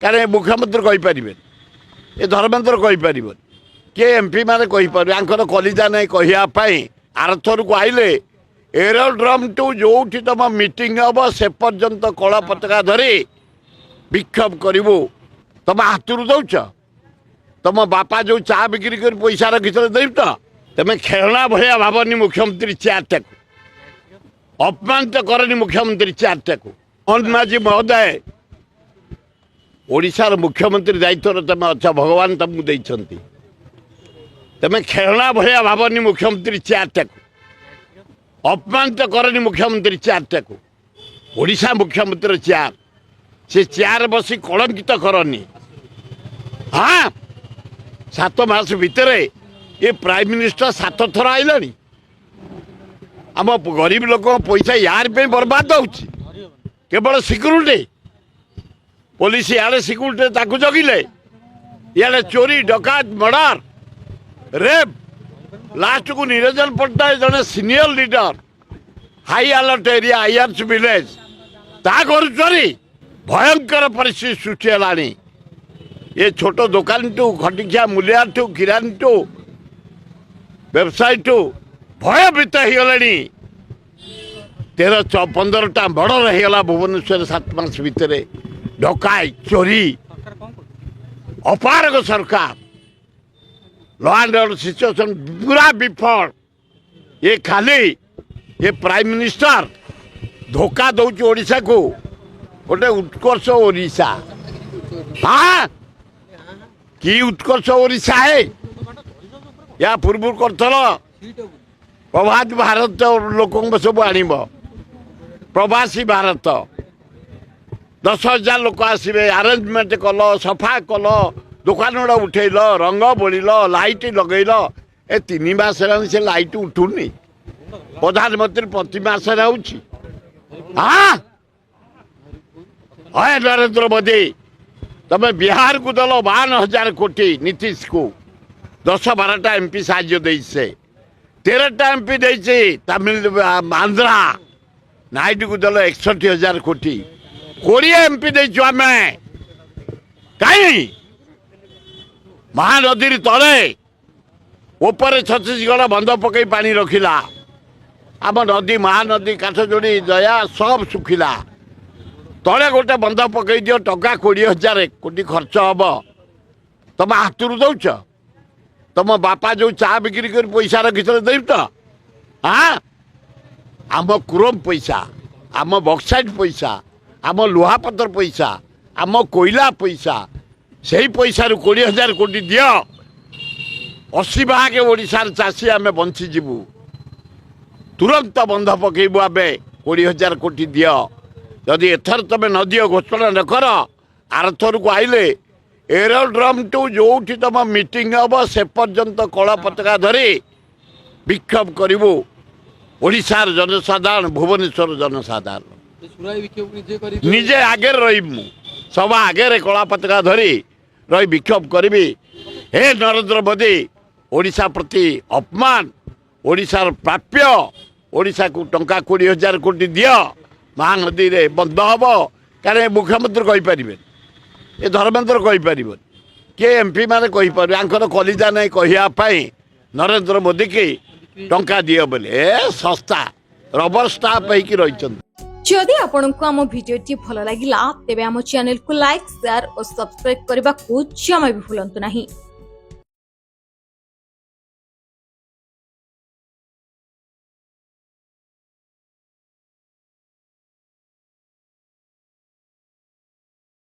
कारण मुख्यमंत्री कहीपर ये धर्मेन्द्र कहीपर किए एमपी मैंने कहीपर आंकर कलिजा नहीं कहवाई आरथर को आइले एरोड्रम टू जो तुम मीटिंग हम से पर्यंत कला पताका धरी विक्षोभ करू तुम हाथरू दौच तुम बापा जो चा बिक्री कर पैसा रखी दे तो तुम खेलना भाया भावनी मुख्यमंत्री चेयरटा को अपमानित करनी मुख्यमंत्री चेयरटा को मोहन माझी महोदय ओडिशार मुख्यमंत्री दायित्व तुम अच्छा भगवान तुमको देते तुम खेलना भाया भावनी मुख्यमंत्री चेयरटा को अपमानित करनी मुख्यमंत्री चेयरटा को ओडिशा मुख्यमंत्री चेयर से चेयर बसी कलंकित करनी हाँ 7 मास भितर ये प्राइम मिनिस्टर 7 थर आइला आम गरीब लोक पैसा यार पे बर्बाद होची केवल सिक्यूरिटी पुलिस यार सिक्यूरिटी जगिले इे चोरी डकात मर्डर रेप लास्ट को निरंजन पट्टनायक जड़े senior leader high alert area IRC village ता चोरी भयंकर परिस्थिति सृष्टि है ये छोट दुकान टू खटिया मूलिया टू किरानी टू व्यवसाय टू भयभीत हो गले 13-15टा मर्डर होगा भुवनेश्वर 7 मास भितर डकाई चोरी अपारग सरकार लॉ एंड ऑर्डर सिचुएशन पूरा विफल ये खाली ये प्राइम मिनिस्टर धोखा दौच ओडिशा को गोटे उत्कर्ष ओडिशा हाँ कि उत्कर्ष ओडिशा है या पूर्व कर प्रभात भारत लोक सब आण प्रवासी भारत 10,000 लोक आसवे आरेंजमेंट कल सफा कल दुकान गुड़ा उठेल रंग बोल लाइट लगेल ए 3 मास से लाइट उठुनी प्रधानमंत्री प्रति मास हाँ नरेंद्र मोदी तमें बिहार को दल 52,000 कोटी नीतीश को 10-12टा एमपी साहाଯ୍य दे 13टा एमपी दे तमिल आंध्रा नायडू को दल 61,000 कोटी 20 एमपी देचु आम कहीं महानदी तले ऊपर छत्तीसगढ़ बंध पकई पानी रखिला आम नदी महानदी काठजोड़ी दया सब सुखिला तले गोटे बंध पकई दियो टका 20,000 कोटी खर्च हम तुम हाथरू दौच तुम बापा जो चा बिक्री कर पैसा रखी दे तो हाँ आम क्रोम पैसा आम बक्साइट पैसा आम लुहापतर पैसा आम कोयला पैसा से पैसा 20,000 कोटी दियो 80 भाग ओडिशार चाषी आम बंचीजु तुरंत बंध पकेबू आम 20,000 कोटी दियो जदि एथर तुम न दियो घोषणा न कर आरथर को आइले एरोड्रम टू जो तुम मीटिंग हम से पर्यंत कला पताका धरी विक्षोभ करू ओडिशार जनसाधारण भुवनेश्वर जनसाधारण निजे आगे रही सब आगे कला पताका धरी रही विक्षोभ करी हे नरेंद्र मोदी ओडिशा प्रति अपमान ओडिशार प्राप्य ओडिशा को टंका 20,000 कोटी दियो महानदी रे बंद हम कारण मुख्यमंत्री कहीपर ये धर्मेन्द्र कहीपर किए एमपी मैंने कहीपर आंकर कलिजा नहीं कहवाई नरेंद्र मोदी की टंका दियो बोले ए सस्ता रबर स्टाफ होगी रही जदि आपंक आम भिडी भल लगा तेब आम चैनल को लाइक शेयर और सब्सक्राइब करने को जमा भी भूलु नहीं।